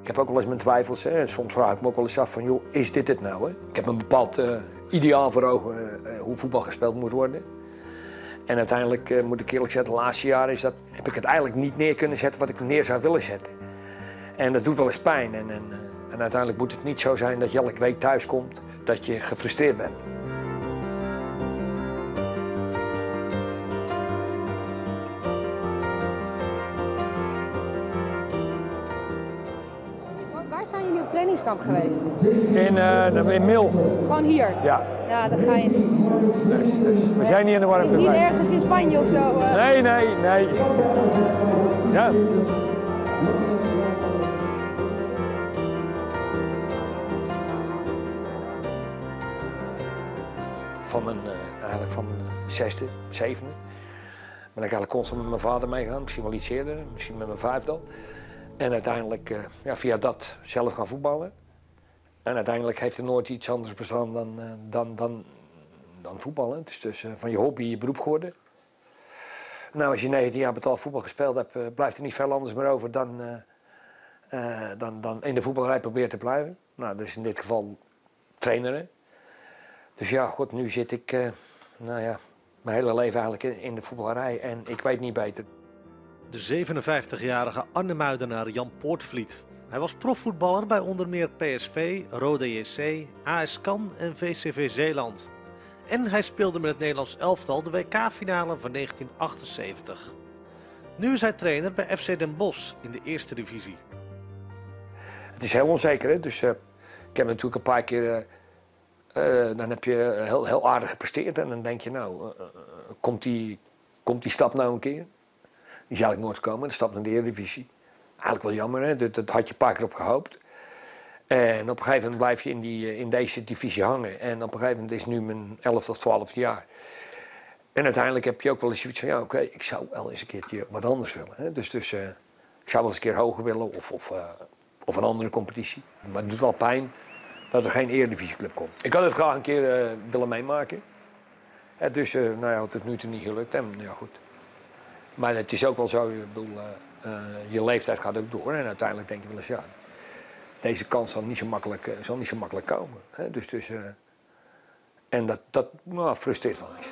Ik heb ook wel eens mijn twijfels. Hè. Soms vraag ik me ook wel eens af van, joh, is dit het nou? Hè? Ik heb een bepaald ideaal voor ogen hoe voetbal gespeeld moet worden. En uiteindelijk moet ik eerlijk zeggen, de laatste jaren heb ik het eigenlijk niet neer kunnen zetten wat ik neer zou willen zetten. En dat doet wel eens pijn. En uiteindelijk moet het niet zo zijn dat je elke week thuis komt, dat je gefrustreerd bent. Waar zijn jullie op trainingskamp geweest? In Mil. Gewoon hier? Ja. Ja, dat ga je niet. Dus we zijn hier in de warmte. Het is niet ergens in Spanje of zo? Nee. Ja. Eigenlijk van mijn 6e, 7e. Ben ik eigenlijk constant met mijn vader meegegaan, misschien wel iets eerder, misschien met mijn 5e al. En uiteindelijk via dat zelf gaan voetballen. En uiteindelijk heeft er nooit iets anders bestaan dan voetballen. Het is dus van je hobby je beroep geworden. Nou, als je 19 jaar betaald voetbal gespeeld hebt, blijft er niet veel anders meer over dan in de voetballerij proberen te blijven. Nou, dus in dit geval traineren. Dus ja, goed, nu zit ik mijn hele leven eigenlijk in de voetballerij en ik weet niet beter. De 57-jarige Arnhemuidenaar Jan Poortvliet. Hij was profvoetballer bij onder meer PSV, Rode JC, AS Cannes en VCV Zeeland. En hij speelde met het Nederlands elftal de WK-finale van 1978. Nu is hij trainer bij FC Den Bosch in de eerste divisie. Het is heel onzeker, hè? Dus ik heb natuurlijk een paar keer... dan heb je heel aardig gepresteerd en dan denk je, nou, komt die stap nou een keer? Die zou ik nooit komen, de stap naar de Eredivisie. Eigenlijk wel jammer, hè? Dat had je een paar keer op gehoopt. En op een gegeven moment blijf je in deze divisie hangen. En op een gegeven moment is het nu mijn 11e of 12e jaar. En uiteindelijk heb je ook wel eens zoiets van, ja oké, ik zou wel eens een keertje wat anders willen. Hè? Dus ik zou wel eens een keer hoger willen of een andere competitie. Maar het doet wel pijn dat er geen Eredivisieclub komt. Ik had het graag een keer willen meemaken. Dus het is nu toe niet gelukt. En, ja, goed. Maar het is ook wel zo, je leeftijd gaat ook door. En uiteindelijk denk je wel eens, ja, deze kans zal niet zo makkelijk komen. Hè? En dat frustreert wel eens.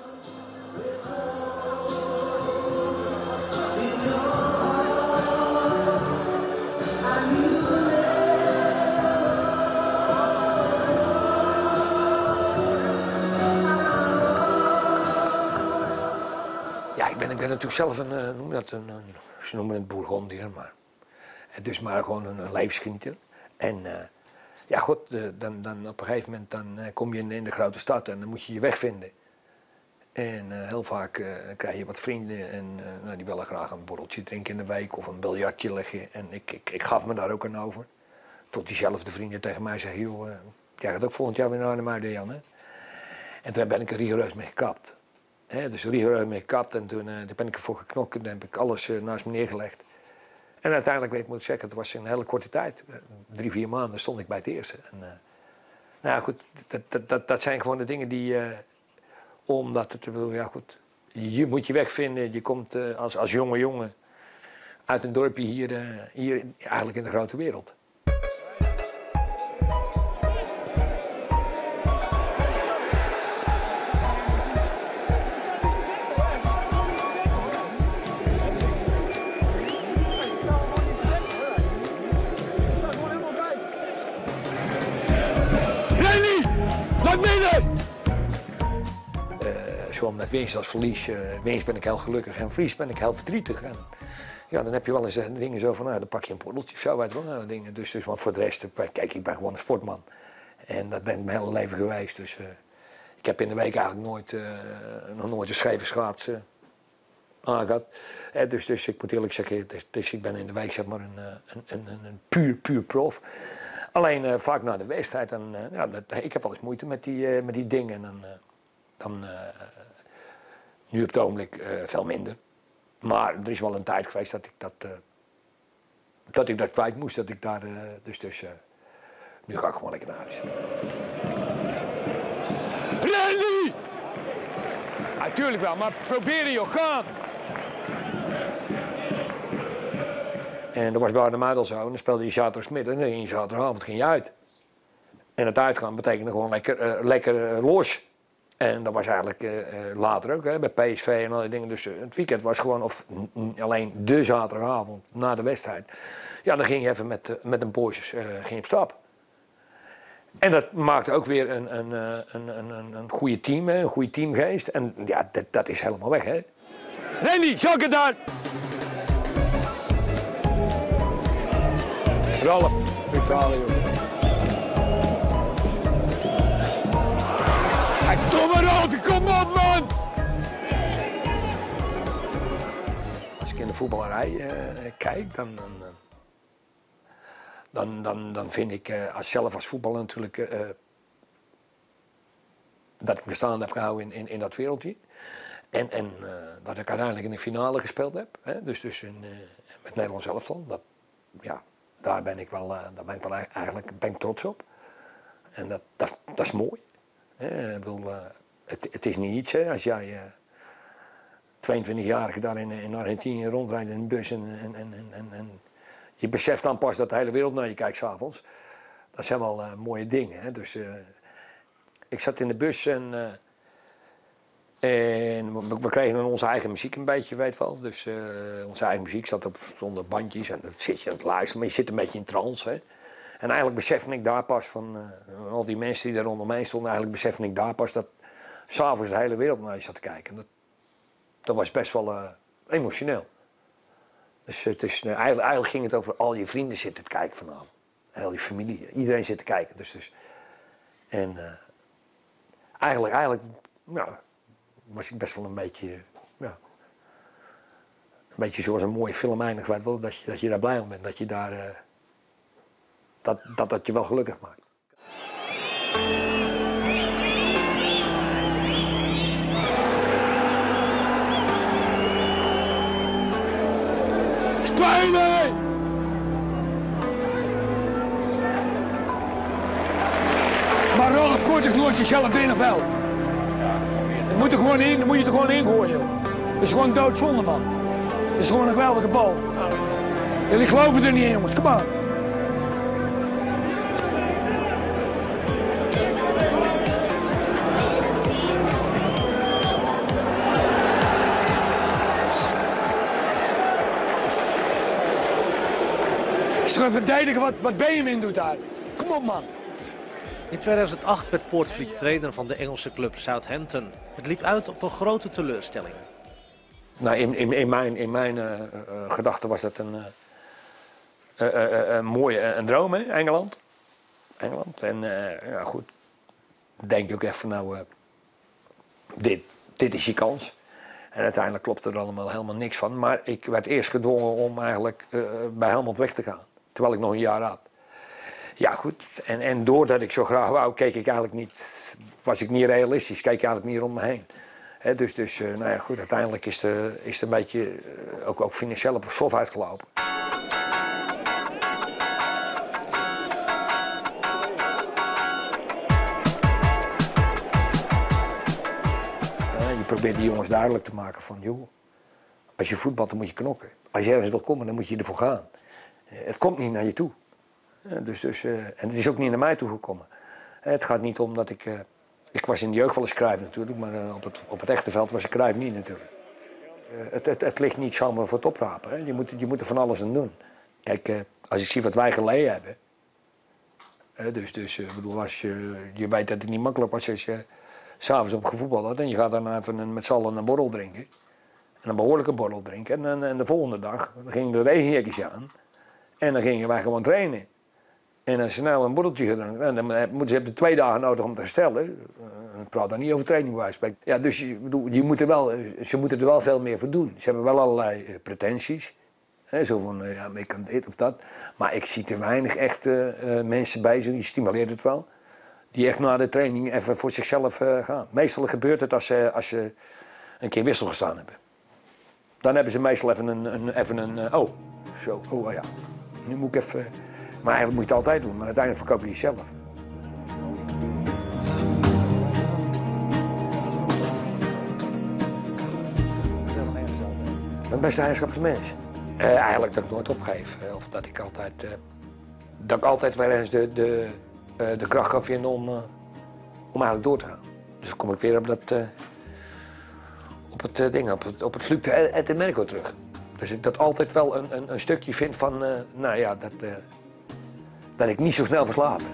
Ik ben natuurlijk zelf ze noemen het bourgondier, maar het is maar gewoon een levensgenieter. En ja goed, dan op een gegeven moment dan kom je in de grote stad en dan moet je je weg vinden. En heel vaak krijg je wat vrienden en die willen graag een borreltje drinken in de week of een biljartje leggen. En ik gaf me daar ook aan over. Tot diezelfde vrienden tegen mij zeggen, joh, jij gaat ook volgend jaar weer naar Arnhemuiden, Jan, hè? En toen ben ik er rigoureus mee gekapt. Dus rigoureus mee gekapt en toen ben ik ervoor geknokt en heb ik alles naast me neergelegd. En uiteindelijk, moet ik zeggen, het was een hele korte tijd. 3-4 maanden stond ik bij het eerste. En, nou goed, dat zijn gewoon de dingen die, omdat het, ja goed, je moet je weg vinden. Je komt als jonge jongen uit een dorpje hier eigenlijk in de grote wereld. Zowel met winst als verlies. Winst ben ik heel gelukkig en verlies ben ik heel verdrietig. En, ja, dan heb je wel eens dingen zo van, dan pak je een borreltje of zo, weet je wel. Dingen. Dus want voor de rest, kijk, ik ben gewoon een sportman. En dat ben ik mijn hele leven geweest. Dus ik heb in de week eigenlijk nog nooit een scheve schaats aangehad. Dus ik moet eerlijk zeggen, ik ben in de week zeg maar een puur prof. Alleen vaak na de wedstrijd, ik heb wel eens moeite met die dingen. En nu op het ogenblik veel minder. Maar er is wel een tijd geweest dat ik dat kwijt moest. Dat ik daar, nu ga ik gewoon lekker naar huis. Randy! Natuurlijk wel, maar probeer joh, gaan! En dat was bij de Muidel zo. En dan speelde je zaterdagmiddag en dan ging je zaterdagavond ging je uit. En het uitgaan betekende gewoon lekker los. En dat was eigenlijk later ook, hè, bij PSV en al die dingen. Dus het weekend was gewoon, of alleen de zaterdagavond na de wedstrijd. Ja, dan ging je even met een boys ging op stap. En dat maakte ook weer een goede team, hè, een goede teamgeest. En ja, dat is helemaal weg, hè. Randy, zak het daar! Ralf, Italië. Domme Ralf, kom op, man! Als ik in de voetballerij kijk, dan vind ik zelf als voetballer natuurlijk dat ik me staande heb gehouden in dat wereldje. En dat ik uiteindelijk in de finale gespeeld heb. Hè? Dus met Nederlands elftal. Daar ben ik wel eigenlijk ben ik trots op. En dat is mooi. Ik bedoel, het is niet iets, hè, als jij 22-jarige daar in Argentinië rondrijdt in een bus en je beseft dan pas dat de hele wereld naar je kijkt 's avonds. Dat zijn wel mooie dingen. Hè. Dus ik zat in de bus en we kregen dan onze eigen muziek een beetje, weet wel. Dus onze eigen muziek stonden bandjes en dat zit je aan het luisteren, maar je zit een beetje in trance. Hè. En eigenlijk besefte ik daar pas van, al die mensen die daar rondom mij stonden, eigenlijk besefte ik daar pas dat s'avonds de hele wereld naar je zat te kijken. Dat was best wel emotioneel. Dus het is, eigenlijk ging het over al je vrienden zitten te kijken vanavond. En al je familie, iedereen zit te kijken. En eigenlijk was ik best wel een beetje zoals een mooie film eindigt, weet wel, dat je daar blij om bent, dat je daar... Dat je wel gelukkig maakt. Spelen! Maar Rolf gooit toch nooit zichzelf in of wel? Dat moet er gewoon in, dan moet je er gewoon in gooien. Dat is gewoon doodzonde, man. Het is gewoon een geweldige bal. Jullie geloven er niet in, jongens, kom maar. Is gewoon verdedigen wat Benjamin doet daar. Kom op, man. In 2008 werd Poortvliet trainer van de Engelse club Southampton. Het liep uit op een grote teleurstelling. Nou, in mijn gedachten was dat een mooie droom, hè? Engeland. En ja, goed. Denk je ook even, nou, dit is je kans. En uiteindelijk klopte er allemaal helemaal niks van. Maar ik werd eerst gedwongen om eigenlijk bij Helmond weg te gaan. Terwijl ik nog een jaar had. Ja, goed. En doordat ik zo graag wou, was ik niet realistisch. Keek ik eigenlijk niet rond me heen. He, dus nou ja, goed. Uiteindelijk is het een beetje, ook financieel op sof uitgelopen. Je probeert die jongens duidelijk te maken van, joh, als je voetbalt dan moet je knokken. Als je ergens wil komen, dan moet je ervoor gaan. Het komt niet naar je toe. En het is ook niet naar mij toe gekomen. Het gaat niet om dat ik was in de jeugd wel eens Cruijff natuurlijk, maar op het echte veld was ik Cruijff niet natuurlijk. Het ligt niet zomaar voor het oprapen. Hè. Je moet er van alles aan doen. Kijk, als ik zie wat wij geleden hebben. Ik bedoel, je weet dat het niet makkelijk was als je s'avonds op gevoetbald had en je gaat dan even met z'n allen een borrel drinken. En een behoorlijke borrel drinken. En de volgende dag gingen de regenjekjes aan. En dan gingen wij gewoon trainen. En als ze nou een borreltje gedronken, dan moeten ze hebben 2 dagen nodig om te herstellen. Ik praat dan niet over training bij spreken. Ja, dus ze moeten er wel veel meer voor doen. Ze hebben wel allerlei pretenties. Zo van, ja, ik kan dit of dat. Maar ik zie te weinig echt mensen bij ze, die stimuleert het wel. Die echt na de training even voor zichzelf gaan. Meestal gebeurt het als ze een keer wissel gestaan hebben. Dan hebben ze meestal oh ja, nu moet ik even... Maar eigenlijk moet je het altijd doen, maar uiteindelijk verkoop je jezelf. Ik ben best een eigenschapsmens. Eigenlijk dat ik nooit opgeef. Of dat ik altijd weer eens de kracht kan vinden om eigenlijk door te gaan. Dus dan kom ik weer op op het Luc de Merco terug. Dus ik dat altijd wel een stukje vind van, nou ja, dat ik niet zo snel verslapen.